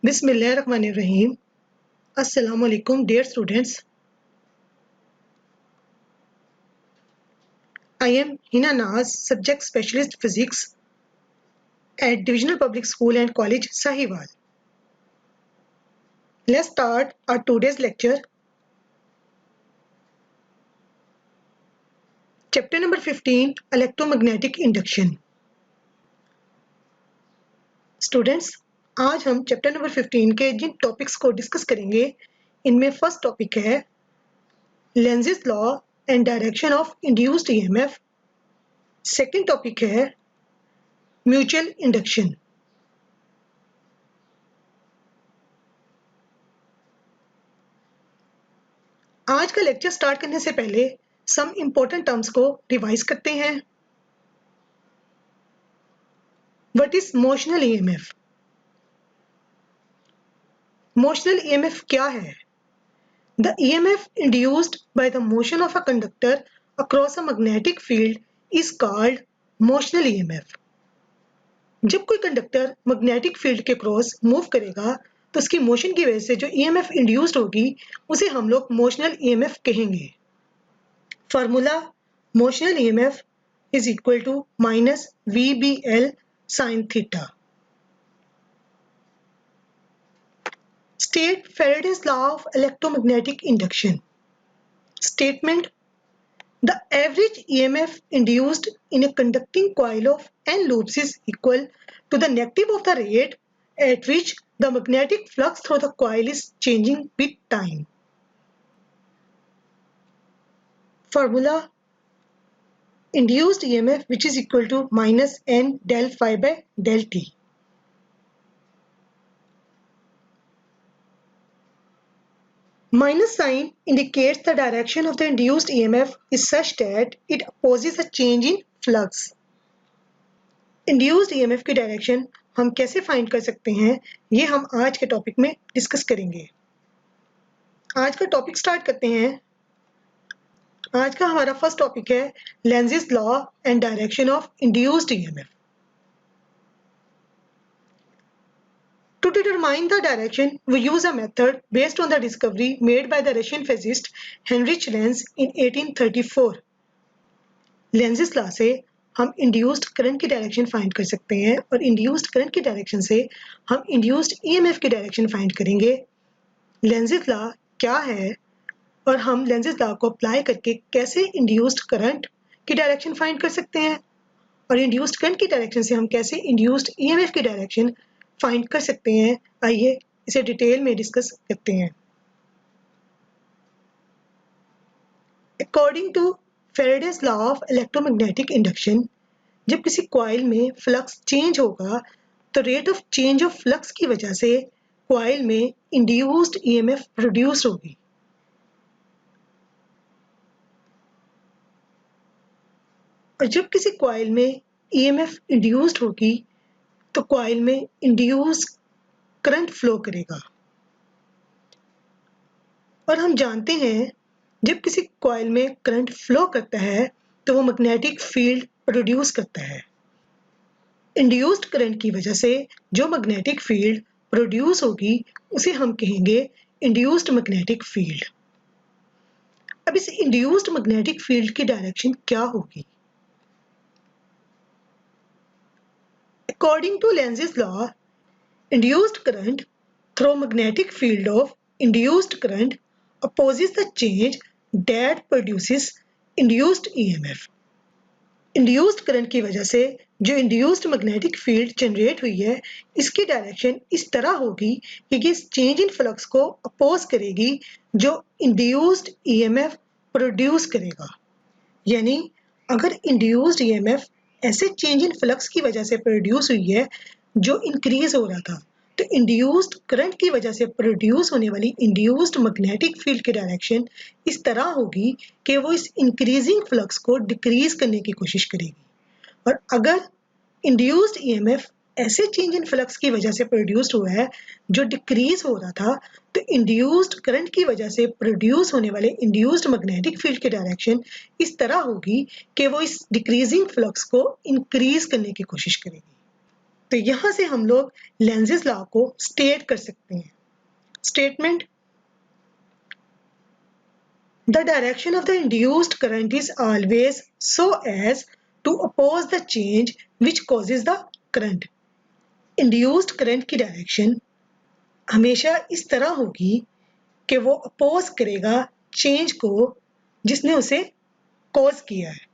Bismillahirrahmanirrahim. Assalamu alaikum, dear students. I am Hina Naz, Subject Specialist Physics at Divisional Public School and College, Sahiwal. Let's start our today's lecture. Chapter number 15, Electromagnetic Induction. Students, आज हम chapter number 15 के जिन topics को discuss करेंगे इनमें first topic है Lenz's law and direction of induced EMF. Second topic है mutual induction. आज का लेक्चर स्टार्ट करने से पहले सम इम्पोर्टेंट टर्म्स को रिवाइज करते हैं। What is motional EMF? Motional EMF क्या है? The EMF induced by the motion of a conductor across a magnetic field is called motional EMF. जब कोई कंडक्टर मैग्नेटिक फील्ड के क्रॉस मूव करेगा तो उसकी मोशन की वजह से जो ईएमएफ इंड्यूस्ड होगी उसे हम लोग मोशनल ईएमएफ कहेंगे। Formula motional EMF is equal to minus VBL sin theta. State Faraday's law of electromagnetic induction. Statement: the average EMF induced in a conducting coil of N loops is equal to the negative of the rate at which the magnetic flux through the coil is changing with time. Formula: induced EMF which is equal to minus N del phi by del T. Minus sign indicates the direction of the induced EMF is such that it opposes a change in flux. Induced EMF की direction हम कैसे find कर सकते हैं ये हम आज के टॉपिक में डिस्कस करेंगे। आज का टॉपिक स्टार्ट करते हैं। आज का हमारा फर्स्ट टॉपिक है Lenz's law and direction of induced EMF. To determine the direction, we use a method based on the discovery made by the Russian physicist Heinrich Lenz in 1834. लेंज़ेस law से हम induced current की direction find कर सकते हैं और induced current की direction से हम इंड्यूस्ड ईएमएफ की डायरेक्शन फाइंड करेंगे। लेंज़ेस लॉ क्या है और हम लेंज़ेस लॉ को अप्लाई करके कैसे इंड्यूस्ड करंट की डायरेक्शन फाइंड कर सकते हैं और इंड्यूस्ड करंट की डायरेक्शन से हम कैसे इंड्यूस्ड ईएमएफ की डायरेक्शन फाइंड कर सकते हैं, आइए इसे डिटेल में डिस्कस करते हैं। According to Faraday's law of electromagnetic induction, जब किसी कॉइल में फ्लक्स चेंज होगा तो rate of change of flux की वजह से कॉइल में इंड्यूस्ड ईएमएफ प्रोड्यूस होगी। और जब किसी कॉइल में ईएमएफ इंड्यूस्ड होगी तो कॉइल में इंड्यूस करंट फ्लो करेगा। और हम जानते हैं जब किसी कॉइल में करंट फ्लो करता है तो वो मैग्नेटिक फील्ड प्रोड्यूस करता है। इंड्यूस्ड करंट की वजह से जो मैग्नेटिक फील्ड प्रोड्यूस होगी उसे हम कहेंगे इंड्यूस्ड मैग्नेटिक फील्ड। अब इस इंड्यूस्ड मैग्नेटिक फील्ड की डायरेक्शन क्या होगी? According to Lenz's law, induced current through magnetic field of induced current opposes the change that produces induced EMF. Induced current की वजह से जो induced magnetic field जनरेट हुई है इसकी डायरेक्शन इस तरह होगी कि इस चेंज इन फ्लक्स को अपोज करेगी जो induced EMF प्रोड्यूस करेगा। यानी अगर induced EMF ऐसे चेंज इन फ्लक्स की वजह से प्रोड्यूस हुई है जो इंक्रीज हो रहा था तो इंड्यूस्ड करंट की वजह से प्रोड्यूस होने वाली इंड्यूस्ड मैग्नेटिक फील्ड की डायरेक्शन इस तरह होगी कि वो इस इंक्रीजिंग फ्लक्स को डिक्रीज करने की कोशिश करेगी। और अगर इंड्यूस्ड ईएमएफ ऐसे चेंज इन फ्लक्स की वजह से प्रोड्यूस्ड हुआ है जो डिक्रीज हो रहा था तो इंड्यूस्ड करंट की वजह से प्रोड्यूस होने वाले इंड्यूस्ड मैग्नेटिक फील्ड की डायरेक्शन इस तरह होगी कि वो इस डिक्रीजिंग फ्लक्स को इंक्रीज करने की कोशिश करेगी। तो यहाँ से हम लोग लेंजेस लॉ को स्टेट कर सकते हैं। Statement: The direction of the induced current is always so as to oppose the change which causes the current. Induced current की डायरेक्शन हमेशा इस तरह होगी कि वो अपोज करेगा चेंज को जिसने उसे कॉज किया है।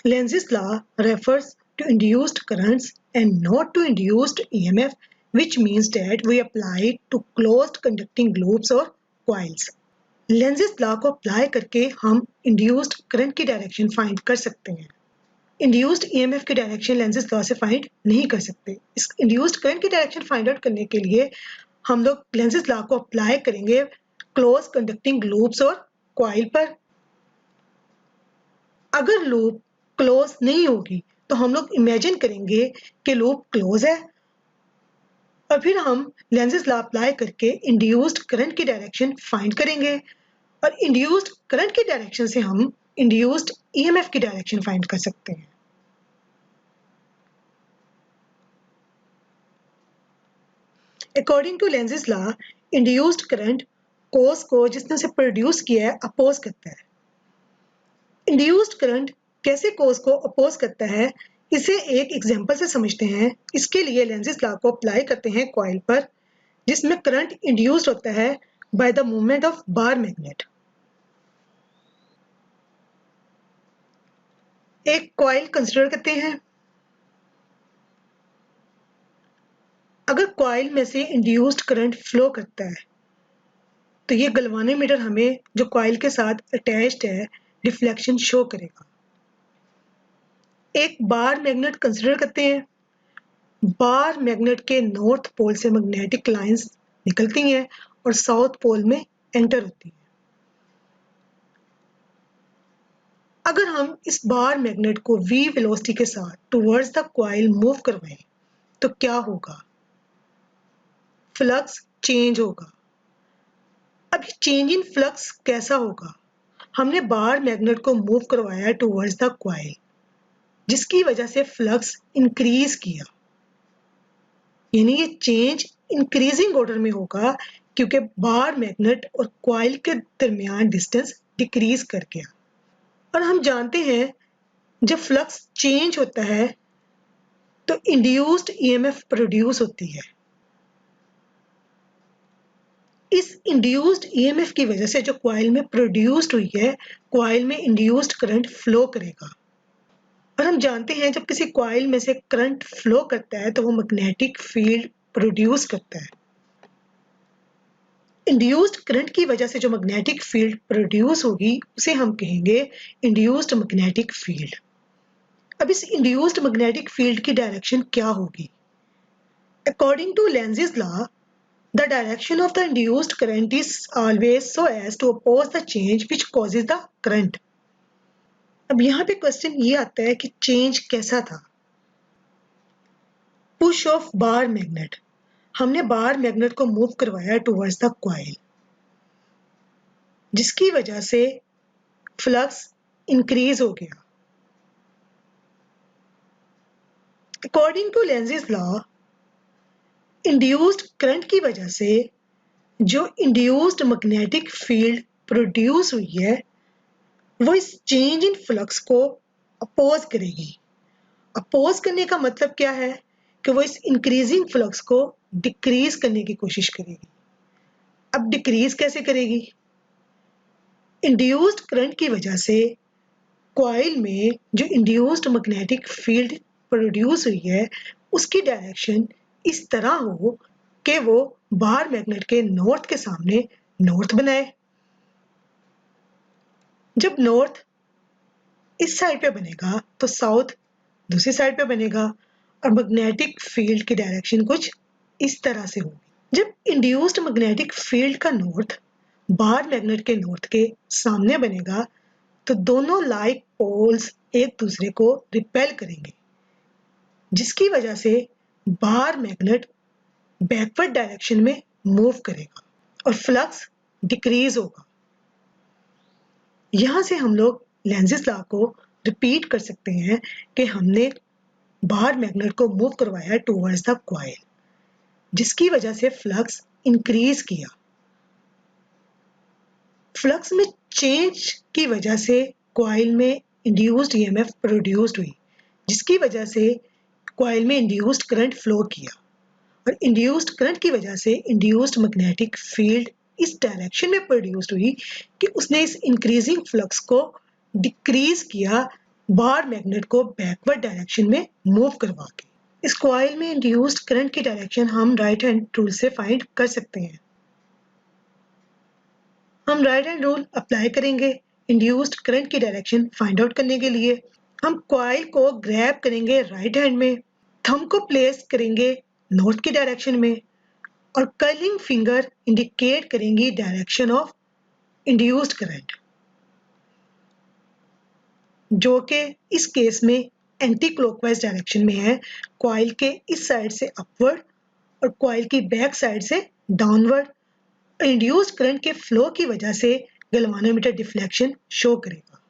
Lenz's law refers to induced currents and not to induced EMF, which means that we apply it to closed conducting loops or coils. Lenz's law को अप्लाई करके हम induced current की डायरेक्शन फाइंड कर सकते हैं। induced EMF की direction Lenz's law से find नहीं कर सकते। इस induced current की डायरेक्शन फाइंड आउट करने के लिए हम लोग Lenz's law को अप्लाई करेंगे क्लोज कंडक्टिंग लूप्स और कॉइल पर। अगर लूप क्लोज नहीं होगी तो हम लोग इमेजिन करेंगे कि लूप क्लोज है और फिर हम लेंजेस लॉ अप्लाई करके इंड्यूस्ड करंट की डायरेक्शन फाइंड करेंगे और इंड्यूस्ड करंट की डायरेक्शन से हम इंड्यूस्ड ईएमएफ की डायरेक्शन फाइंड कर सकते हैं। According to Lenz's law, induced current cause को जिसने उसे प्रोड्यूस किया है अपोज करता है। इंड्यूस्ड करंट कैसे कोस को अपोज करता है इसे एक एग्जांपल से समझते हैं। इसके लिए लेंजेस लॉ को अप्लाई करते हैं कॉइल पर जिसमें करंट इंड्यूस्ड होता है by the movement of bar magnet. एक कॉइल कंसीडर करते हैं। अगर कॉइल में से इंड्यूस्ड करंट फ्लो करता है तो ये गैल्वेनोमीटर हमें जो कॉइल के साथ अटैच्ड है डिफ्लेक्शन शो करेगा। एक बार मैग्नेट कंसीडर करते हैं। बार मैग्नेट के नॉर्थ पोल से मैग्नेटिक लाइंस निकलती हैं और साउथ पोल में एंटर होती हैं। अगर हम इस बार मैग्नेट को v वेलोसिटी के साथ टुवर्ड्स द कॉइल मूव करवाएं तो क्या होगा? फ्लक्स चेंज होगा। अब ये चेंज इन फ्लक्स कैसा होगा? हमने बार मैग्नेट को मूव करवाया टुवर्ड्स द कॉइल जिसकी वजह से फ्लक्स इंक्रीज किया, यानी ये चेंज इंक्रीजिंग ऑर्डर में होगा क्योंकि बार मैग्नेट और कॉइल के दरमियान डिस्टेंस डिक्रीज कर गया। और हम जानते हैं जब फ्लक्स चेंज होता है तो इंड्यूस्ड ईएमएफ प्रोड्यूस होती है। इस इंड्यूस्ड ईएमएफ की वजह से जो कॉइल में प्रोड्यूस्ड हुई है, कॉइल में इंड्यूस्ड करंट फ्लो करेगा। और हम जानते हैं जब किसी कॉइल में से करंट फ्लो करता है तो वो मैग्नेटिक फील्ड प्रोड्यूस करता है। इंड्यूस्ड करंट की वजह से जो मैग्नेटिक फील्ड प्रोड्यूस होगी उसे हम कहेंगे इंड्यूस्ड मैग्नेटिक फील्ड। अब इस इंड्यूस्ड मैग्नेटिक फील्ड की डायरेक्शन क्या होगी? According to Lenz's law, the direction of the induced current is always so as to oppose the change which causes the current. अब यहाँ पे क्वेश्चन ये आता है कि चेंज कैसा था? पुश ऑफ बार मैग्नेट, हमने बार मैग्नेट को मूव करवाया टुवर्ड्स द कॉइल जिसकी वजह से फ्लक्स इंक्रीज हो गया। According to Lenz's law, induced current की वजह से जो इंड्यूस्ड मैग्नेटिक फील्ड प्रोड्यूस हुई है वो इस चेंज इन फ्लक्स को अपोज करेगी। अपोज करने का मतलब क्या है कि वो इस इंक्रीजिंग फ्लक्स को डिक्रीज करने की कोशिश करेगी। अब डिक्रीज कैसे करेगी? इंड्यूस्ड करंट की वजह से कॉइल में जो इंड्यूस्ड मैग्नेटिक फील्ड प्रोड्यूस हुई है उसकी डायरेक्शन इस तरह हो कि वो बार मैग्नेट के नॉर्थ के सामने नॉर्थ बनाए। जब नॉर्थ इस साइड पे बनेगा तो साउथ दूसरी साइड पे बनेगा और मैग्नेटिक फील्ड की डायरेक्शन कुछ इस तरह से होगी। जब इंड्यूस्ड मैग्नेटिक फील्ड का नॉर्थ बार मैग्नेट के नॉर्थ के सामने बनेगा तो दोनों लाइक पोल्स एक दूसरे को रिपेल करेंगे जिसकी वजह से बार मैग्नेट बैकवर्ड डायरेक्शन में मूव करेगा और फ्लक्स डिक्रीज होगा। यहां से हम लोग लेंजेस लॉ को रिपीट कर सकते हैं कि हमने बार मैग्नेट को मूव करवाया टूवर्ड्स द कॉइल, जिसकी वजह से फ्लक्स इंक्रीज किया। फ्लक्स में चेंज की वजह से कॉइल में इंड्यूस्ड ईएमएफ प्रोड्यूस्ड हुई, जिसकी वजह से कॉइल में इंड्यूस्ड करंट फ्लो किया, और इंड्यूस्ड करंट की वजह से इंड्यूस्ड मैग्नेटिक फील्ड इस डायरेक्शन में प्रोड्यूस्ड हुई कि उसने इस इंक्रीजिंग फ्लक्स को डिक्रीज किया, बार मैग्नेट को बैकवर्ड डायरेक्शन में मूव करवा के। इस कॉइल में इंड्यूस्ड करंट की डायरेक्शन हम राइट हैंड रूल से फाइंड कर सकते हैं। हम राइट हैंड रूल अप्लाई करेंगे इंड्यूस्ड करंट की डायरेक्शन फाइंड आउट करने के लिए। हम कॉइल को ग्रैब करेंगे राइट हैंड में, थंब को प्लेस करेंगे नॉर्थ की डायरेक्शन में, और कर्लिंग फिंगर इंडिकेट करेंगी डायरेक्शन ऑफ इंड्यूस्ड करंट, जो कि इस केस में एंटी क्लॉकवाइज डायरेक्शन में है, कॉइल के इस साइड से अपवर्ड और कॉइल की बैक साइड से डाउनवर्ड। इंड्यूस्ड करंट के फ्लो की वजह से गैल्वानोमीटर डिफ्लेक्शन शो करेगा।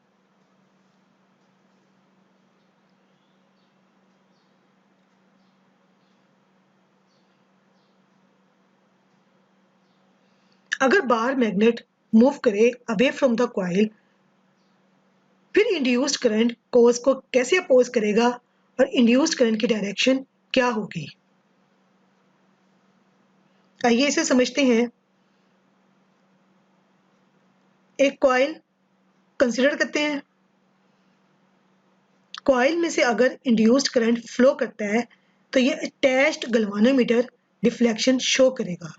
अगर बार मैग्नेट मूव करे अवे फ्रॉम द कॉइल, फिर इंड्यूस्ड करंट कोज को कैसे अपोज करेगा और इंड्यूस्ड करंट की डायरेक्शन क्या होगी। आइए इसे समझते हैं। एक कॉइल कंसीडर करते हैं। कॉइल में से अगर इंड्यूस्ड करंट फ्लो करता है तो ये अटैच्ड गैल्वानोमीटर डिफ्लेक्शन शो करेगा।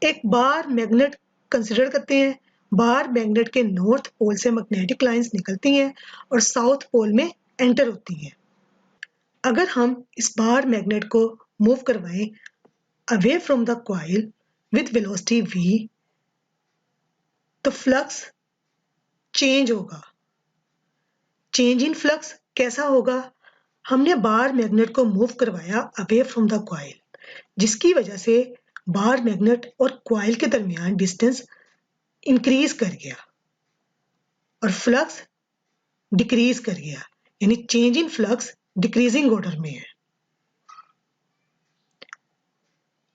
एक बार मैग्नेट कंसीडर करते हैं। बार मैग्नेट के नॉर्थ पोल से मैग्नेटिक लाइंस निकलती हैं और साउथ पोल में एंटर होती हैं। अगर हम इस बार मैग्नेट को मूव करवाएं away from the coil with velocity v, तो फ्लक्स चेंज होगा। चेंज इन फ्लक्स कैसा होगा? हमने बार मैग्नेट को मूव करवाया अवे फ्रॉम द कॉइल, जिसकी वजह से बार मैग्नेट और कॉइल के दरमियान डिस्टेंस इंक्रीज कर गया और फ्लक्स डिक्रीज कर गया, यानी change in flux decreasing order में है।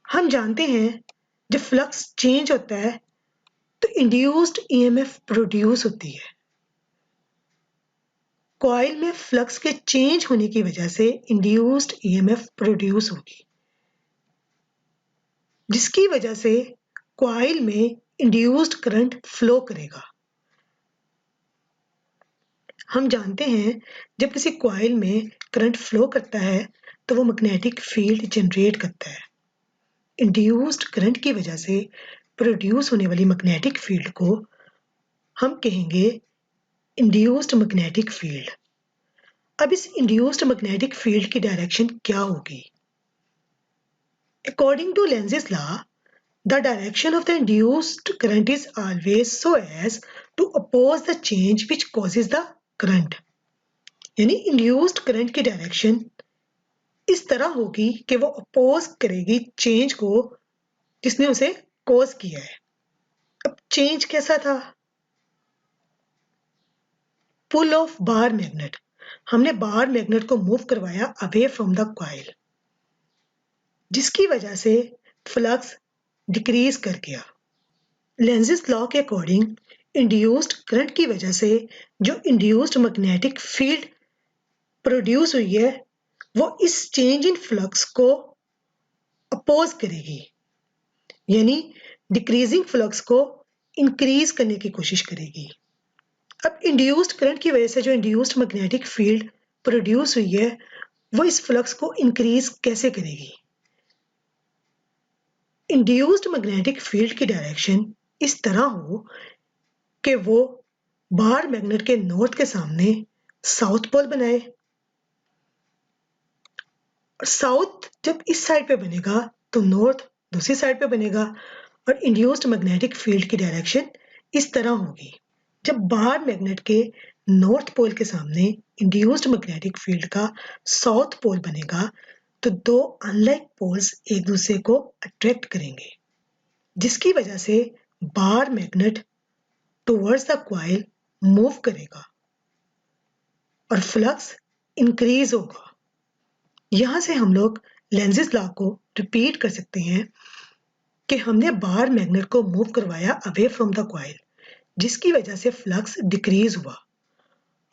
हम जानते हैं जब फ्लक्स चेंज होता है तो इंड्यूस्ड ईएमएफ प्रोड्यूस होती है। कॉइल में फ्लक्स के चेंज होने की वजह से इंड्यूस्ड ईएमएफ प्रोड्यूस होगी, जिसकी वजह से कॉइल में इंड्यूस्ड करंट फ्लो करेगा। हम जानते हैं जब किसी कॉइल में करंट फ्लो करता है तो वो मैग्नेटिक फील्ड जनरेट करता है। इंड्यूस्ड करंट की वजह से प्रोड्यूस होने वाली मैग्नेटिक फील्ड को हम कहेंगे इंड्यूस्ड मैग्नेटिक फील्ड। अब इस इंड्यूस्ड मैग्नेटिक फील्ड की डायरेक्शन क्या होगी? According to Lenz's law, the direction of the induced current is always so as to oppose the change which causes the current. यानी induced current की direction इस तरह होगी कि वो अपोज करेगी चेंज को जिसने उसे कॉज किया है। अब चेंज कैसा था? पुल ऑफ बार मैग्नेट। हमने बार मैग्नेट को मूव करवाया अवे फ्रॉम द कॉइल, जिसकी वजह से फ्लक्स डिक्रीज कर गया। लेंज़िस लॉ के अकॉर्डिंग इंड्यूस्ड करंट की वजह से जो इंड्यूस्ड मैग्नेटिक फील्ड प्रोड्यूस हुई है वो इस चेंज इन फ्लक्स को अपोज करेगी, यानी डिक्रीजिंग फ्लक्स को इंक्रीज करने की कोशिश करेगी। अब इंड्यूस्ड करंट की वजह से जो इंड्यूस्ड मैग्नेटिक फील्ड प्रोड्यूस हुई है वो इस फ्लक्स को इंक्रीज कैसे करेगी? इंड्यूस्ड मैग्नेटिक फील्ड की डायरेक्शन इस तरह हो कि वो बार मैग्नेट के नॉर्थ के सामने साउथ पोल बनाए, और साउथ जब इस साइड पे बनेगा तो नॉर्थ दूसरी साइड पे बनेगा, और इंड्यूस्ड मैग्नेटिक फील्ड की डायरेक्शन इस तरह होगी। जब बार मैग्नेट के नॉर्थ पोल के सामने इंड्यूस्ड मैग्नेटिक फील्ड का साउथ पोल बनेगा तो दो अनलाइक पोल्स एक दूसरे को अट्रैक्ट करेंगे, जिसकी वजह से bar magnet towards the coil move करेगा। और फ्लक्स इंक्रीज होगा। यहां से हम लोग लेंज़ेस लॉ को रिपीट कर सकते हैं कि हमने बार मैग्नेट को मूव करवाया अवे फ्रॉम द कॉइल, जिसकी वजह से फ्लक्स डिक्रीज हुआ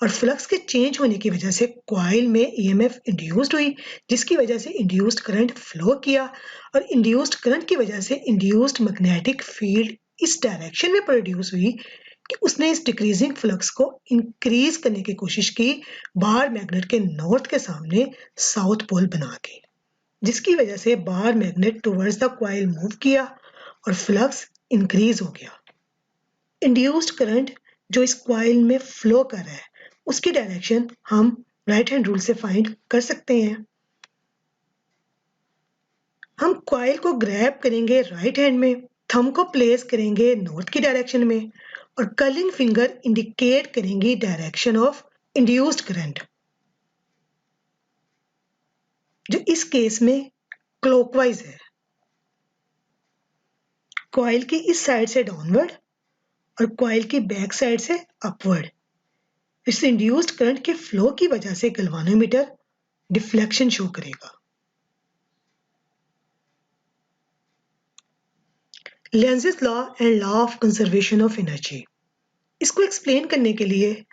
और फ्लक्स के चेंज होने की वजह से कॉइल में ईएमएफ इंड्यूस्ड हुई, जिसकी वजह से इंड्यूस्ड करंट फ्लो किया और इंड्यूस्ड करंट की वजह से इंड्यूस्ड मैग्नेटिक फील्ड इस डायरेक्शन में प्रोड्यूस हुई कि उसने इस डिक्रीजिंग फ्लक्स को इंक्रीज करने की कोशिश की बार मैग्नेट के नॉर्थ के सामने साउथ पोल बना के, जिसकी वजह से bar magnet towards the coil move किया और फ्लक्स इंक्रीज हो गया। इंड्यूस्ड करंट जो इस कॉइल में फ्लो कर रहा है उसकी डायरेक्शन हम राइट हैंड रूल से फाइंड कर सकते हैं। हम कॉइल को ग्रैब करेंगे राइट हैंड में, थंब को प्लेस करेंगे नॉर्थ की डायरेक्शन में और कर्लिंग फिंगर इंडिकेट करेंगी डायरेक्शन ऑफ इंड्यूस्ड करंट, जो इस केस में क्लॉकवाइज है। कॉइल की इस साइड से डाउनवर्ड और कॉइल की बैक साइड से अपवर्ड। इस इंड्यूस्ड करंट के फ्लो की वजह से गैल्वेनोमीटर डिफ्लेक्शन शो करेगा। Lenz's law and law of conservation of energy, इसको एक्सप्लेन करने के लिए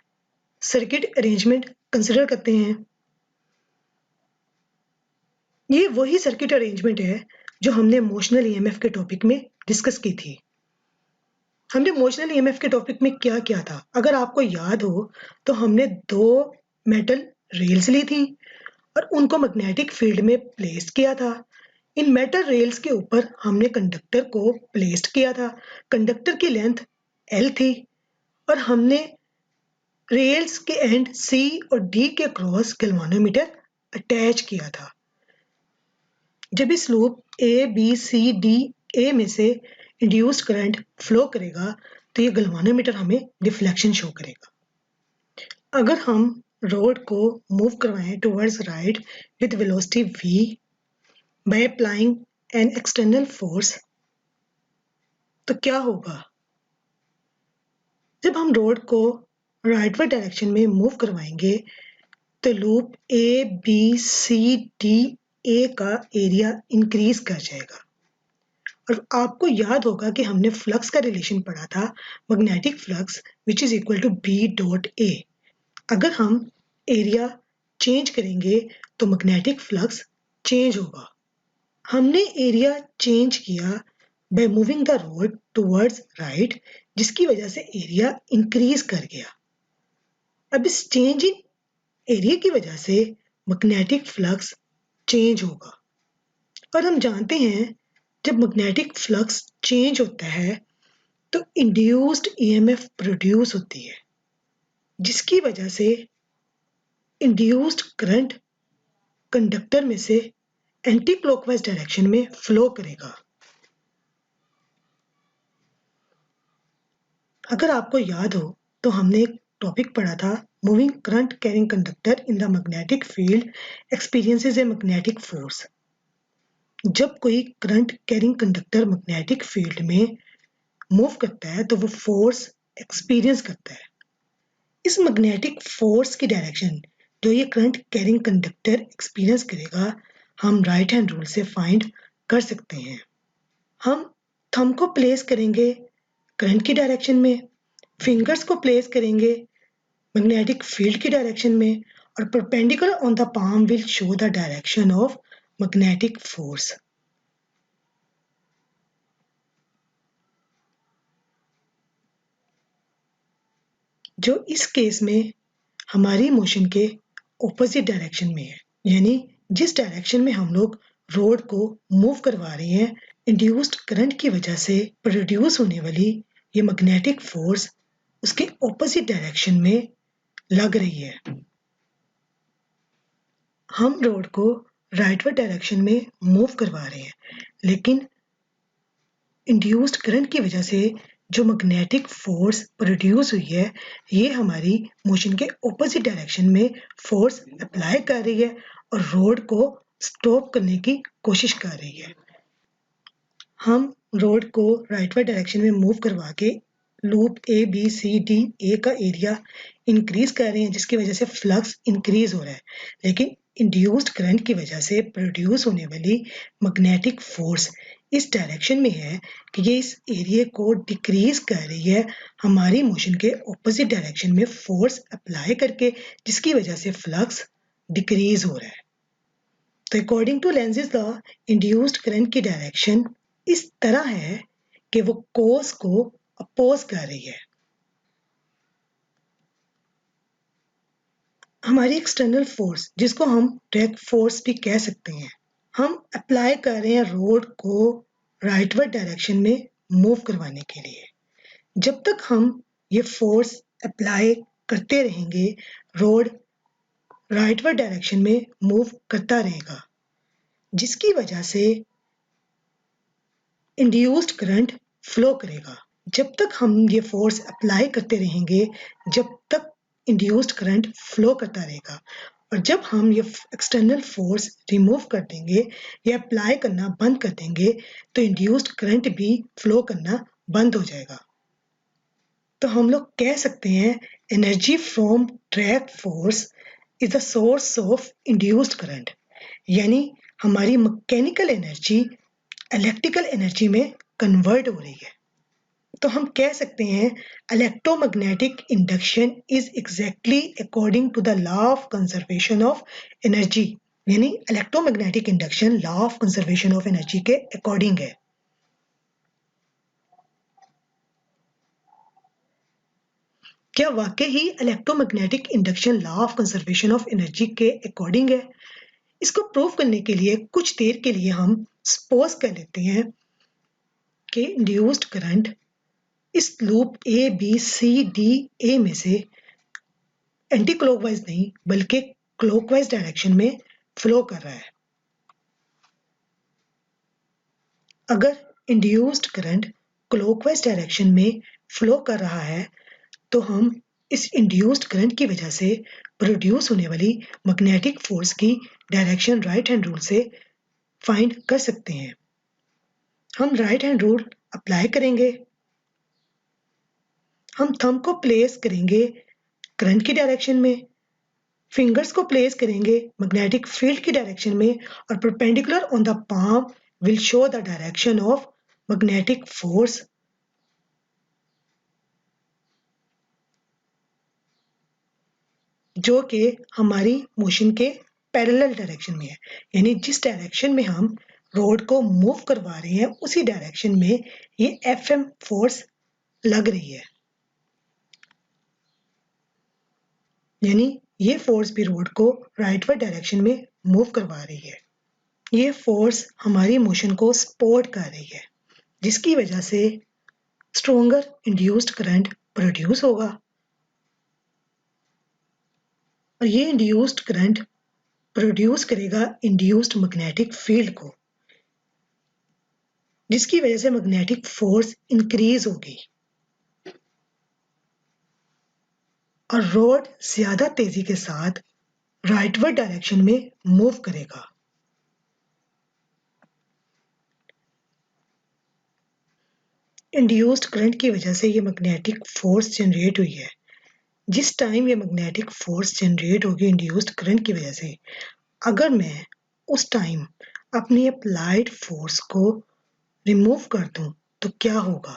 सर्किट अरेंजमेंट कंसिडर करते हैं। ये वही सर्किट अरेंजमेंट है जो हमने मोशनल ईएमएफ के टॉपिक में डिस्कस की थी। हमने मोशनल ईएमएफ के टॉपिक में क्या किया था, अगर आपको याद हो तो हमने दो मेटल रेल्स ली थी और उनको मैग्नेटिक फील्ड में प्लेस किया था। इन मेटल रेल्स के ऊपर हमने कंडक्टर को प्लेस्ड किया था। कंडक्टर की लेंथ L थी और हमने रेल्स के एंड C और D के क्रॉस गैल्वेनोमीटर अटैच किया था। जब इस लूप ABCDA में से इंड्यूस्ड करंट फ्लो करेगा तो ये गैल्वेनोमीटर हमें डिफ्लेक्शन शो करेगा। अगर हम रोड को मूव करवाएं towards right with velocity v by applying an external force, तो क्या होगा? जब हम रोड को राइटवर्ड डायरेक्शन में मूव करवाएंगे तो लूप ABCDA का एरिया इंक्रीज कर जाएगा। और आपको याद होगा कि हमने फ्लक्स का रिलेशन पढ़ा था, magnetic flux which is equal to B.A। अगर हम एरिया चेंज करेंगे तो मैग्नेटिक फ्लक्स चेंज होगा। हमने एरिया चेंज किया by moving the road towards right, जिसकी वजह से एरिया इंक्रीज कर गया। अब इस चेंज इन एरिया की वजह से मैग्नेटिक फ्लक्स चेंज होगा और हम जानते हैं जब मैग्नेटिक फ्लक्स चेंज होता है तो इंड्यूस्ड ईएमएफ प्रोड्यूस होती है, जिसकी वजह से इंड्यूस्ड करंट कंडक्टर में से एंटी क्लॉकवाइज डायरेक्शन में फ्लो करेगा। अगर आपको याद हो तो हमने एक टॉपिक पढ़ा था, moving current carrying conductor in the magnetic field experiences a magnetic force. जब कोई current carrying conductor magnetic field में मूव करता है तो वो फोर्स एक्सपीरियंस करता है। इस मैग्नेटिक फोर्स की डायरेक्शन जो ये करंट कैरिंग कंडक्टर एक्सपीरियंस करेगा हम राइट हैंड रूल से फाइंड कर सकते हैं। हम थंब को प्लेस करेंगे करंट की डायरेक्शन में, फिंगर्स को प्लेस करेंगे मैग्नेटिक फील्ड की डायरेक्शन में और perpendicular on the palm will show the direction of magnetic force. जो इस केस में हमारी मोशन के ऑपोजिट डायरेक्शन में है, यानी जिस डायरेक्शन में हम लोग रोड को मूव करवा रहे हैं, इंड्यूस्ड करंट की वजह से प्रोड्यूस होने वाली ये मैग्नेटिक फोर्स उसके ऑपोजिट डायरेक्शन में लग रही है। हम रोड को राइटवर्ड डायरेक्शन में मूव करवा रहे हैं, लेकिन इंड्यूस्ड करंट की वजह से जो मैग्नेटिक फोर्स प्रोड्यूस हुई है ये हमारी मोशन के ऑपोजिट डायरेक्शन में फोर्स अप्लाई कर रही है और रोड को स्टॉप करने की कोशिश कर रही है। हम रोड को राइटवर्ड डायरेक्शन में मूव करवा के loop A B C D A का एरिया इंक्रीज कर रहे हैं जिसकी वजह से फ्लक्स इंक्रीज हो रहा है, लेकिन इंड्यूस्ड करंट की वजह से प्रोड्यूस होने वाली मैग्नेटिक फोर्स इस डायरेक्शन में है कि ये इस एरिया को डिक्रीज कर रही है हमारी मोशन के ऑपोजिट डायरेक्शन में फोर्स अप्लाई करके, जिसकी वजह से फ्लक्स डिक्रीज हो रहा है। तो according to Lenz's law induced current की डायरेक्शन इस तरह है कि वो कोस को अपोज कर रही है। हमारी एक्सटर्नल फोर्स जिसको हम ड्रैग फोर्स भी कह सकते हैं, हम अप्लाई कर रहे हैं रोड को राइटवर्ड डायरेक्शन में मूव करवाने के लिए। जब तक हम ये फोर्स अप्लाई करते रहेंगे रोड राइटवर्ड डायरेक्शन में मूव करता रहेगा, जिसकी वजह से इंड्यूस्ड करंट फ्लो करेगा। जब तक हम ये फोर्स अप्लाई करते रहेंगे जब तक इंड्यूस्ड करंट फ्लो करता रहेगा, और जब हम ये एक्सटर्नल फोर्स रिमूव कर देंगे या अप्लाई करना बंद कर देंगे तो इंड्यूस्ड करंट भी फ्लो करना बंद हो जाएगा। तो हम लोग कह सकते हैं energy from drag force is the source of induced current, यानी हमारी मैकेनिकल एनर्जी इलेक्ट्रिकल एनर्जी में कन्वर्ट हो रही है। तो हम कह सकते हैं electromagnetic induction is exactly according to the law of conservation of energy, यानी electromagnetic induction law of conservation of energy के अकॉर्डिंग है। क्या वाकई ही electromagnetic induction law of conservation of energy के अकॉर्डिंग है? इसको प्रूव करने के लिए कुछ देर के लिए हम सपोज कर लेते हैं कि इंड्यूस्ड करंट इस loop A B C D A में से एंटी क्लॉकवाइज नहीं बल्कि क्लॉकवाइज डायरेक्शन में फ्लो कर रहा है। अगर इंड्यूस्ड करंट क्लॉकवाइज डायरेक्शन में फ्लो कर रहा है तो हम इस इंड्यूस्ड करंट की वजह से प्रोड्यूस होने वाली मैग्नेटिक फोर्स की डायरेक्शन राइट हैंड रूल से फाइंड कर सकते हैं। हम राइट हैंड रूल अप्लाई करेंगे, हम थंब को प्लेस करेंगे करंट की डायरेक्शन में, फिंगर्स को प्लेस करेंगे मैग्नेटिक फील्ड की डायरेक्शन में, और perpendicular on the palm will show the direction of magnetic force. जो कि हमारी मोशन के पैरेलल डायरेक्शन में है, यानी जिस डायरेक्शन में हम रोड को मूव करवा रहे हैं उसी डायरेक्शन में ये एफएम फोर्स लग रही है, यानी ये फोर्स भी रोड को राइटवर्ड डायरेक्शन में मूव करवा रही है। ये फोर्स हमारी मोशन को सपोर्ट कर रही है, जिसकी वजह से स्ट्रोंगर इंड्यूस्ड करंट प्रोड्यूस होगा, और ये इंड्यूस्ड करंट प्रोड्यूस करेगा इंड्यूस्ड मैग्नेटिक फील्ड को, जिसकी वजह से मैग्नेटिक फोर्स इंक्रीज होगी और रोड ज्यादा तेजी के साथ राइटवर्ड डायरेक्शन में मूव करेगा। इंड्यूस्ड करंट की वजह से ये मैग्नेटिक फोर्स जनरेट हुई है। जिस टाइम ये मैग्नेटिक फोर्स जनरेट होगी इंड्यूस्ड करंट की वजह से, अगर मैं उस टाइम अपनी अप्लाइड फोर्स को रिमूव कर दूं तो क्या होगा?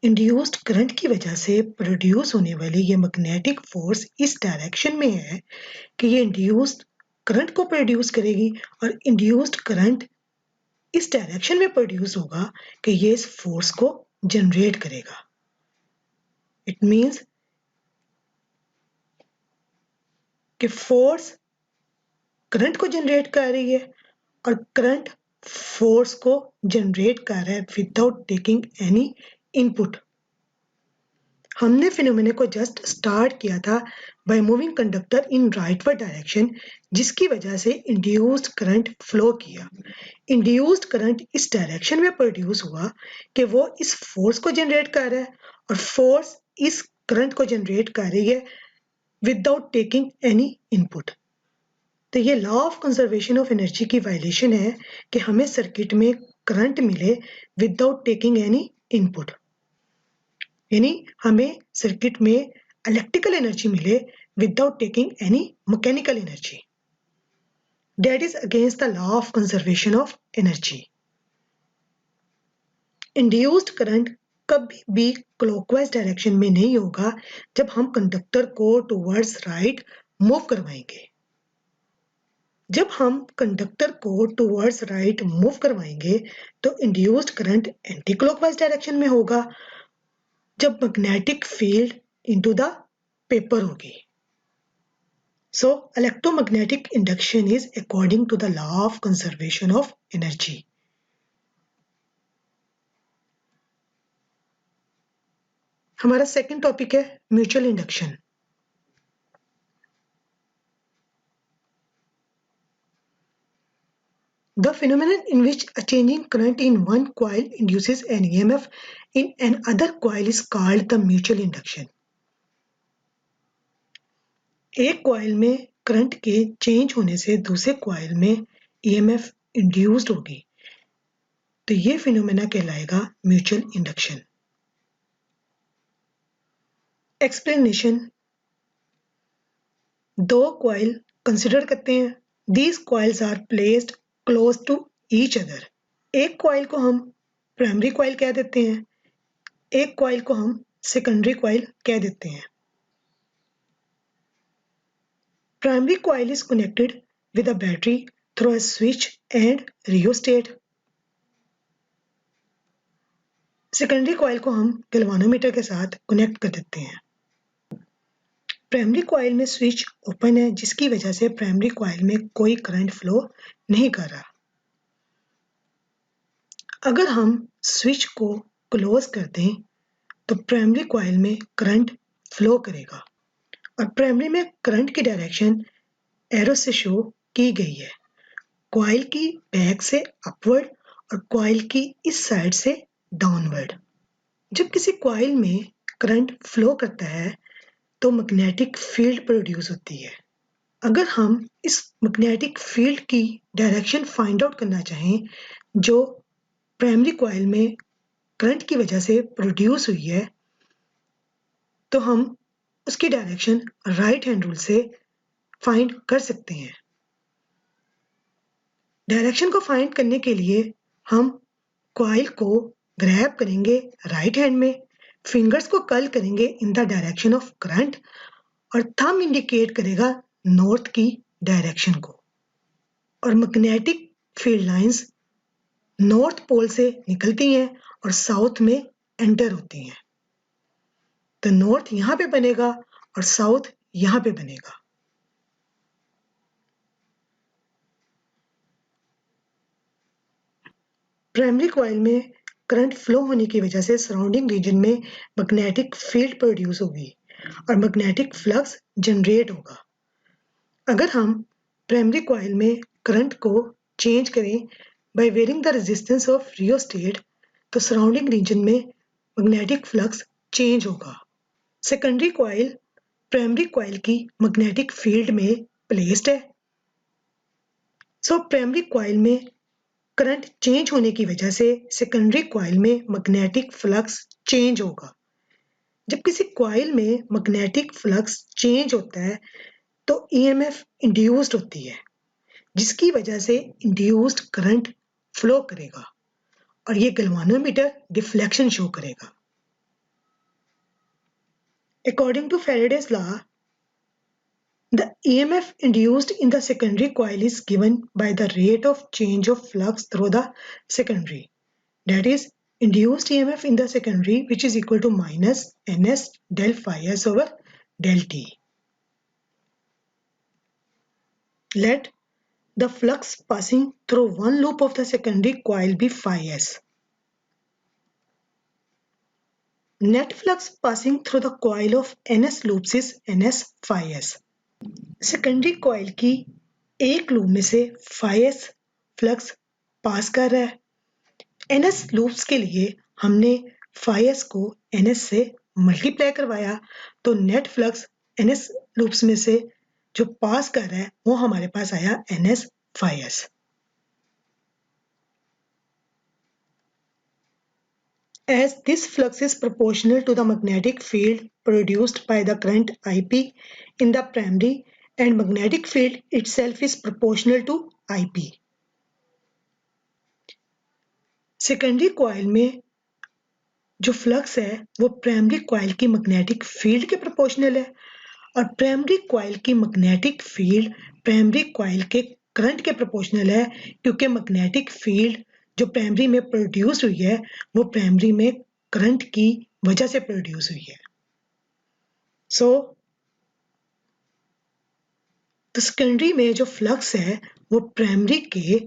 इंड्यूस्ड करंट की वजह से प्रोड्यूस होने वाली ये मैग्नेटिक फोर्स इस डायरेक्शन में है कि ये इंड्यूस्ड करंट को प्रोड्यूस करेगी, और इंड्यूस्ड करंट इस डायरेक्शन में प्रोड्यूस होगा कि ये इस फोर्स को जनरेट करेगा। इट मींस कि फोर्स करंट को जनरेट कर रही है और करंट फोर्स को जनरेट कर रहा है विदाउट टेकिंग एनी इनपुट। हमने फिनोमेना को जस्ट स्टार्ट किया था by moving conductor in rightward direction, जिसकी वजह से इंड्यूस्ड करंट फ्लो किया। इंड्यूस्ड करंट इस डायरेक्शन में प्रोड्यूस हुआ कि वो इस फोर्स को जनरेट कर रहा है और फोर्स इस करंट को जनरेट कर रही है विदाउट टेकिंग एनी इनपुट। तो ये law of conservation of energy की वायलेशन है कि हमें सर्किट में करंट मिले विदाउट टेकिंग एनी इनपुट। यानी हमें सर्किट में इलेक्ट्रिकल एनर्जी मिले without taking any mechanical energy. That is against the law of conservation of energy. Induced current कभी भी क्लॉकवाइज डायरेक्शन में नहीं होगा जब हम कंडक्टर को टुवर्ड्स राइट मूव करवाएंगे। जब हम कंडक्टर को टुवर्ड्स राइट मूव करवाएंगे तो induced current anti clockwise direction में होगा जब magnetic field into the paper होगी। So electromagnetic induction is according to the law of conservation of energy. हमारा सेकंड टॉपिक है mutual induction. The phenomenon in which a changing current in one coil induces an EMF in another coil is called the mutual induction. एक coil में current के change होने से दूसरे coil में EMF induced होगी तो ये फिनोमेना कहलाएगा म्यूचुअल इंडक्शन। एक्सप्लेनेशन, दो कॉइल कंसिडर करते हैं। These coils are placed close to each other. एक कॉइल को हम प्राइमरी कॉइल कह देते हैं, एक कॉइल को हम सेकेंडरी कॉइल कह देते हैं। Primary coil is connected with a battery through a switch and rheostat. Secondary coil को हम गैल्वानोमीटर के साथ कनेक्ट कर देते हैं। प्राइमरी कॉइल में स्विच ओपन है जिसकी वजह से प्राइमरी कॉइल में कोई करंट फ्लो नहीं कर रहा। अगर हम स्विच को क्लोज कर दें तो प्राइमरी कॉइल में करंट फ्लो करेगा और प्राइमरी में करंट की डायरेक्शन एरो से शो की गई है, कॉइल की बैक से अपवर्ड और कॉइल की इस साइड से डाउनवर्ड। जब किसी कॉइल में करंट फ्लो करता है तो मैग्नेटिक फील्ड प्रोड्यूस होती है। अगर हम इस मैग्नेटिक फील्ड की डायरेक्शन फाइंड आउट करना चाहें जो प्राइमरी कॉइल में करंट की वजह से प्रोड्यूस हुई है तो हम उसकी डायरेक्शन राइट हैंड रूल से फाइंड कर सकते हैं। डायरेक्शन को फाइंड करने के लिए हम कॉइल को ग्रैब करेंगे राइट हैंड में, फिंगर्स को कर्ल करेंगे in the direction of current और थंब इंडिकेट करेगा नॉर्थ की डायरेक्शन को और magnetic field lines north pole से निकलती हैं और साउथ में एंटर होती हैं। तो नॉर्थ यहाँ पे बनेगा और साउथ यहाँ पे बनेगा। प्राइमरी कॉइल में करंट फ्लो होने की वजह से सराउंडिंग रीजन में मैग्नेटिक फील्ड प्रोड्यूस होगी और मैग्नेटिक फ्लक्स जनरेट होगा। अगर हम प्राइमरी कॉइल में करंट को चेंज करें by varying the resistance of rheostat तो सराउंडिंग रीजन में मैग्नेटिक फ्लक्स चेंज होगा। सेकेंडरी कॉइल प्राइमरी कॉइल की मैग्नेटिक फील्ड में प्लेस्ड है। सो प्राइमरी कॉइल में करंट चेंज होने की वजह से सेकेंडरी कॉइल में मैग्नेटिक फ्लक्स चेंज होगा। जब किसी कॉइल में मैग्नेटिक फ्लक्स चेंज होता है तो ईएमएफ इंड्यूस्ड होती है जिसकी वजह से इंड्यूस्ड करंट फ्लो करेगा और ये गैल्वानोमीटर डिफ्लेक्शन शो करेगा। According to Faraday's law, the EMF induced in the secondary coil is given by the rate of change of flux through the secondary. That is, induced EMF in the secondary which is equal to minus ns del phi s over del t. Let the flux passing through one loop of the secondary coil be phi s. Net flux passing through the coil of ns loops is ns phi s. Secondary coil की एक loop में से phi s flux pass कर रहा है। ns loops के लिए हमने phi s को ns से मल्टीप्लाई करवाया तो नेट फ्लक्स ns लूप्स में से जो पास कर रहा है वो हमारे पास आया ns phi s। as this flux is proportional to the magnetic field produced by the current IP in the primary and magnetic field itself is proportional to IP. Secondary coil में जो फ्लक्स है वो primary coil की magnetic field के proportional है और primary coil की magnetic field primary coil के करंट के प्रोपोर्शनल है क्योंकि मैग्नेटिक फील्ड जो प्राइमरी में प्रोड्यूस हुई है वो प्राइमरी में करंट की वजह से प्रोड्यूस हुई है. सो तो सेकेंडरी में जो फ्लक्स है वो प्राइमरी के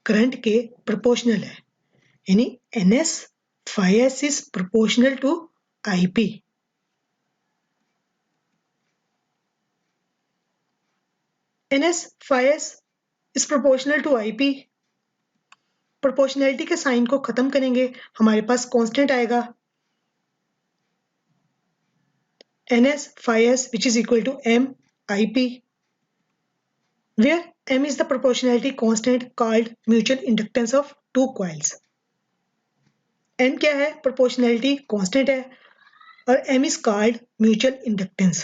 करंट के प्रोपोर्शनल है, यानी NS phi S is proportional to IP. NS phi S is proportional to IP. Proportionality के साइन को खत्म करेंगे, हमारे पास कांस्टेंट आएगा NS phi S which is equal to M IP, where M is the proportionality constant called mutual inductance of two coils. N क्या है? Proportionality constant है और M is called mutual inductance.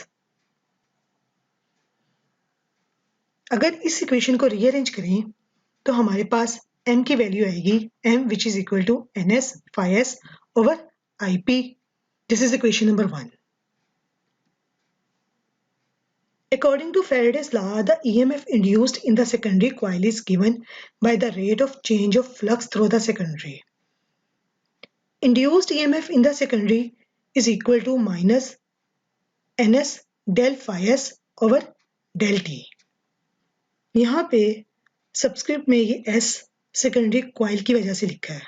अगर इस इक्वेशन को rearrange करें तो हमारे पास M की वैल्यू आएगी M which is equal to NS phi S over IP. This is equation number 1. According to Faraday's law, the EMF induced in the secondary coil is given by the rate of change of flux through the secondary. Induced EMF in the secondary is equal to minus NS del phi S over del T. यहाँ पे subscript में ये S secondary coil की वजह से लिखा है.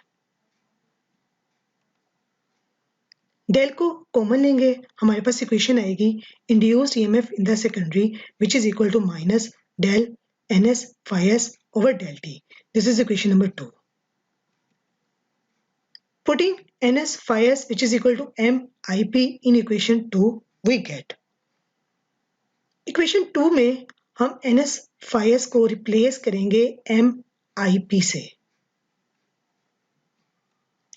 Del को कॉमन लेंगे, हमारे पास इक्वेशन आएगी induced EMF in the secondary which is equal to minus del NS phi S over del T. This is equation number 2. Putting NS phi S which is equal to M IP in equation 2 we get. Equation 2 में हम NS phi S को replace करेंगे M IP से.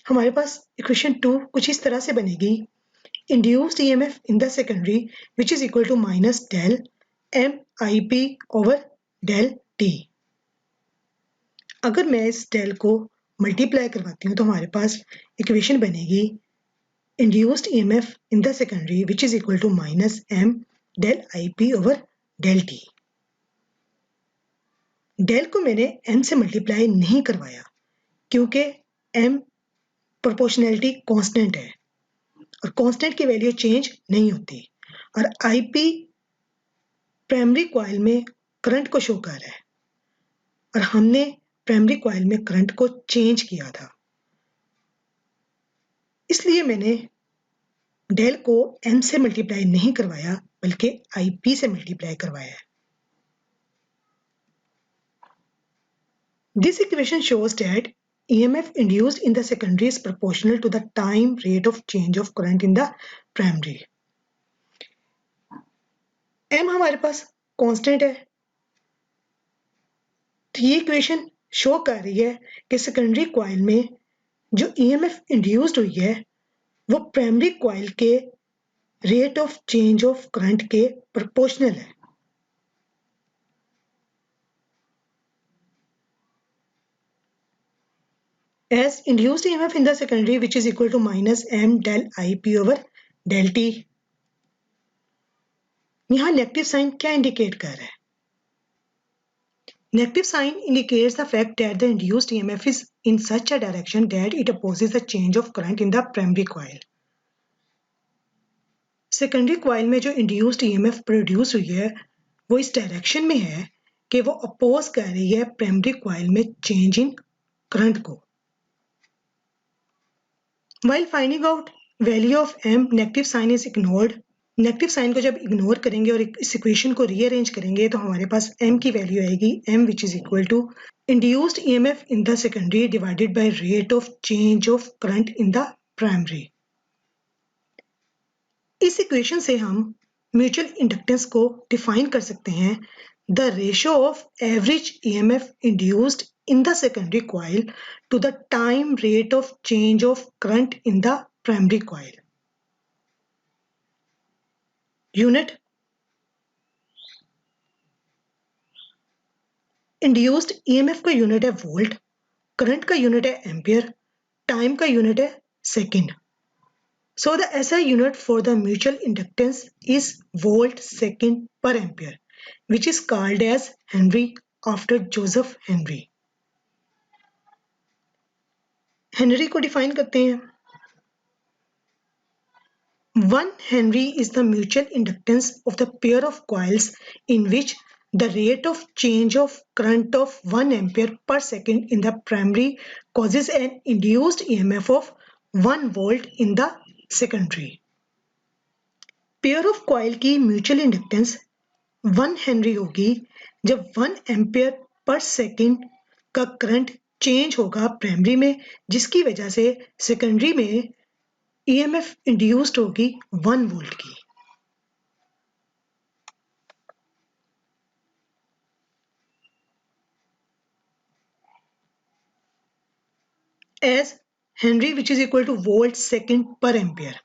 हमारे पास equation 2 कुछ इस तरह से बनेगी induced EMF in the secondary which is equal to minus del MIP over del T. अगर मैं इस डेल को मल्टीप्लाई करवाती हूँ तो हमारे पास इक्वेशन बनेगी induced EMF in the secondary which is equal to minus M del IP over del T. Del को मैंने M से मल्टीप्लाई नहीं करवाया क्योंकि M प्रोपोर्शनैलिटी कांस्टेंट है और कांस्टेंट की वैल्यू चेंज नहीं होती और IP प्राइमरी कॉइल में करंट को शो कर रहा है और हमने प्राइमरी कॉइल में करंट को चेंज किया था, इसलिए मैंने डेल को M से मल्टीप्लाई नहीं करवाया बल्कि IP से मल्टीप्लाई करवाया है. This equation shows that EMF induced in the secondary is proportional to the time rate of change of current in the primary. M हमारे पास कांस्टेंट है, तो ये इक्वेशन शो कर रही है कि सेकेंडरी कॉइल में जो EMF इंड्यूस्ड हुई है वो प्राइमरी कॉइल के rate of change of current के प्रोपोर्शनल है. As induced EMF in the secondary which is equal to minus M del IP over del T. यहाँ नेगेटिव साइन क्या इंडिकेट कर रहा है? नेगेटिव साइन indicates the fact that the induced EMF is in such a direction that it opposes the change of current in the primary coil. Secondary coil में जो induced EMF produce हुई है वो इस डायरेक्शन में है कि वो अपोज कर रही है प्राइमरी कॉइल में चेंज इन करंट को. While finding out value of M, negative sign is ignored. Negative sign को जब इग्नोर करेंगे और इस इक्वेशन को रीअरेंज करेंगे तो हमारे पास M की वैल्यू आएगी M which is equal to induced EMF in the secondary divided by rate of change of current in the primary. इस इक्वेशन से हम म्यूचुअल इंडक्टेंस को डिफाइन कर सकते हैं. The ratio of average EMF induced in the secondary coil to the time rate of change of current in the primary coil. Unit induced EMF का unit है volt, current का unit है ampere, time का unit है second. So the SI unit for the mutual inductance is volt second per ampere, which is called as Henry after Joseph Henry. Henry को define करते हैं. 1 Henry is the mutual inductance of the pair of coils in which the rate of change of current of 1 ampere per second in the primary causes an induced EMF of 1 volt in the secondary. Pair of coil की mutual inductance 1 Henry होगी जब 1 ampere per second का current change होगा primary में, जिसकी वजह से secondary में ईएमएफ इंड्यूस्ड होगी 1 वोल्ट की. As henry which is equal to volt second per ampere,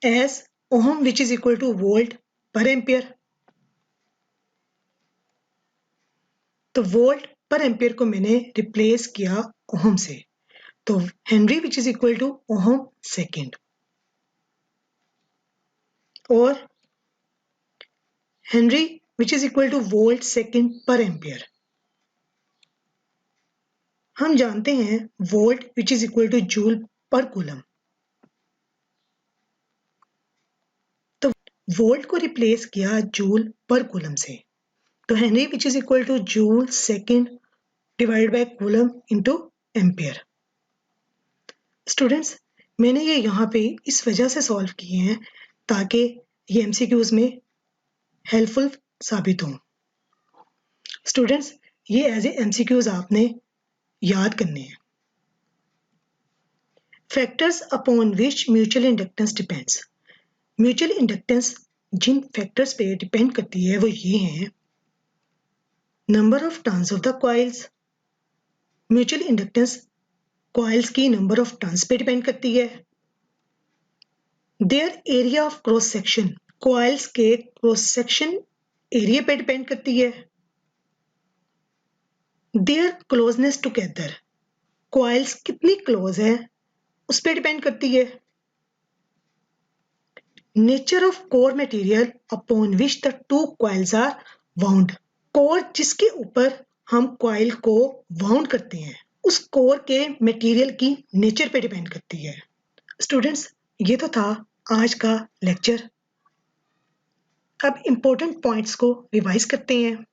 as ohm which is equal to volt per ampere. तो वोल्ट पर एम्पियर को मैंने रिप्लेस किया ओहम से, तो henry which is equal to ohm second, और henry which is equal to volt second per ampere. हम जानते हैं volt which is equal to joule per coulomb, तो वोल्ट को रिप्लेस किया जूल पर कूलम से, तो henry which is equal to joule second divide by coulomb into ampere. Students, मैंने ये यहाँ पे इस वजह से सॉल्व किए हैं ताकि ये एमसीक्यूज में हेल्पफुल साबित हों. स्टूडेंट्स, ये एज ए एमसीक्यूज आपने याद करने हैं. Factors upon which mutual inductance depends. Mutual inductance जिन फैक्टर्स पे डिपेंड करती है वो ये हैं: number of turns of the coils. Mutual inductance coils की नंबर ऑफ टर्न्स पे डिपेंड करती है. Their area of cross section, coils के क्रॉस सेक्शन एरिया पे डिपेंड करती है. देयर क्लोजनेस टुगेदर, कॉइल्स कितनी क्लोज है उस पे डिपेंड करती है. Nature of core material upon which the two coils are wound. Core जिसके ऊपर हम कॉइल को वाउंड करते हैं उस कोर के मटेरियल की नेचर पे डिपेंड करती है. स्टूडेंट्स, ये तो था आज का लेक्चर. अब इम्पोर्टेंट पॉइंट्स को रिवाइज करते हैं.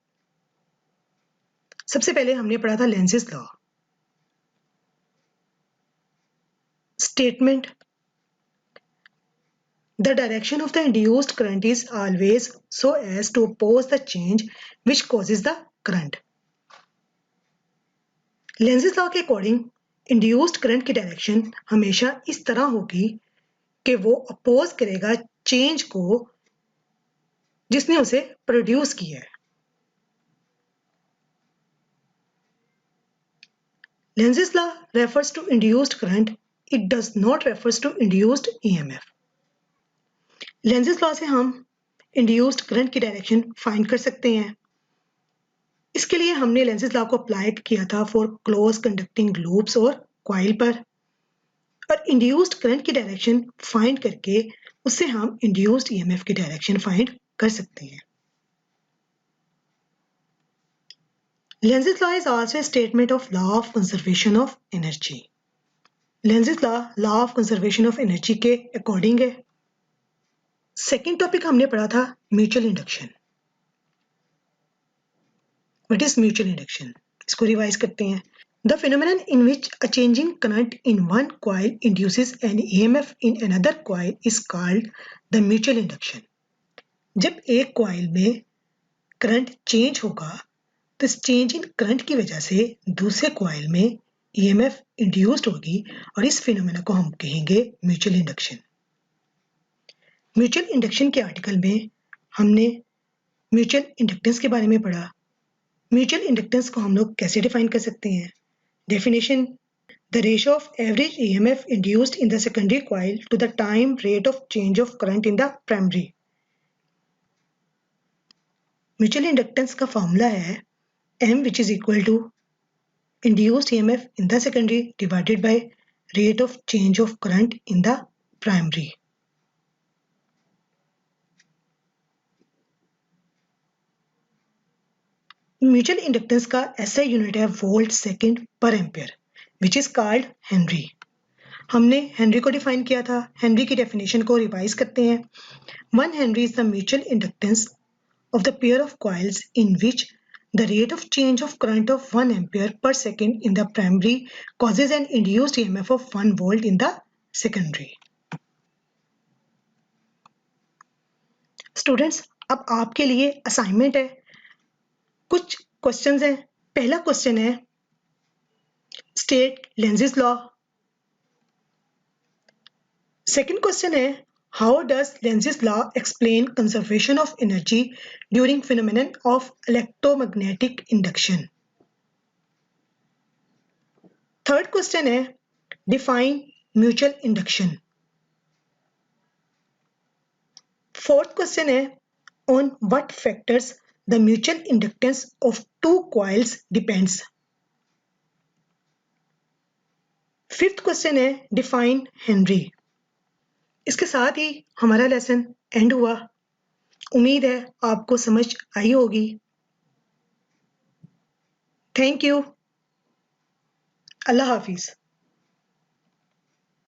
सबसे पहले हमने पढ़ा था Lenz's law. Statement: The direction of the induced current is always so as to oppose the change which causes the current. Lenz's law के अकॉर्डिंग इंड्यूस्ड करंट की डायरेक्शन हमेशा इस तरह होगी कि वो अपोज करेगा चेंज को जिसने उसे प्रोड्यूस किया है. Lenz's law refers to induced current, it does not refers to induced EMF. Lenz's law से हम इंड्यूस्ड करंट की डायरेक्शन फाइंड कर सकते हैं. इसके लिए हमने लेंज़ेस लॉ को अप्लाई किया था फॉर क्लोज कंडक्टिंग लूप्स और कॉइल पर, और इंड्यूस्ड करंट की डायरेक्शन फाइंड करके उससे हम इंड्यूस्ड ईएमएफ की डायरेक्शन फाइंड कर सकते हैं. Lenz's law is also a statement of law of conservation of energy. Lenz's law of conservation of energy के अकॉर्डिंग है. सेकेंड टॉपिक हमने पढ़ा था mutual induction. What is mutual induction? इसको रिवाइज करते हैं. The phenomenon in which a changing current in one coil induces an EMF in another coil is called the mutual induction. जब एक coil में current change होगा तो इस change in current की वजह से दूसरे कॉइल में EMF इंड्यूस्ड होगी और इस फिनोमेना को हम कहेंगे म्यूचुअल इंडक्शन. म्यूचुअल इंडक्शन के आर्टिकल में हमने म्यूचुअल इंडक्टेंस के बारे में पढ़ा, म्यूचुअल इंडक्टेंस को हम लोग कैसे डिफाइन कर सकते हैं? Definition: the ratio of average EMF induced in the secondary coil to the time rate of change of current in the primary. Mutual inductance का फॉर्मूला है M, which is equal to induced EMF in the secondary divided by rate of change of current in the primary. Mutual inductance का SI unit है volt second per ampere, which is called Henry. हमने Henry को define किया था। Henry की definition को revise करते हैं। 1 Henry is the mutual inductance of the pair of coils in which the rate of change of current of 1 ampere per second in the primary causes an induced EMF of 1 volt in the secondary. Students, अब आपके लिए assignment है। कुछ questions हैं। पहला question है state Lenz's law. Second question है how does Lenz's law explain conservation of energy during phenomenon of electromagnetic induction? Third question है define mutual induction. Fourth question है on what factors the mutual inductance of two coils depends. Fifth question है define Henry. इसके साथ ही हमारा lesson and हुआ। उम्मीद है आपको समझ आई होगी। Thank you. Allah Hafiz.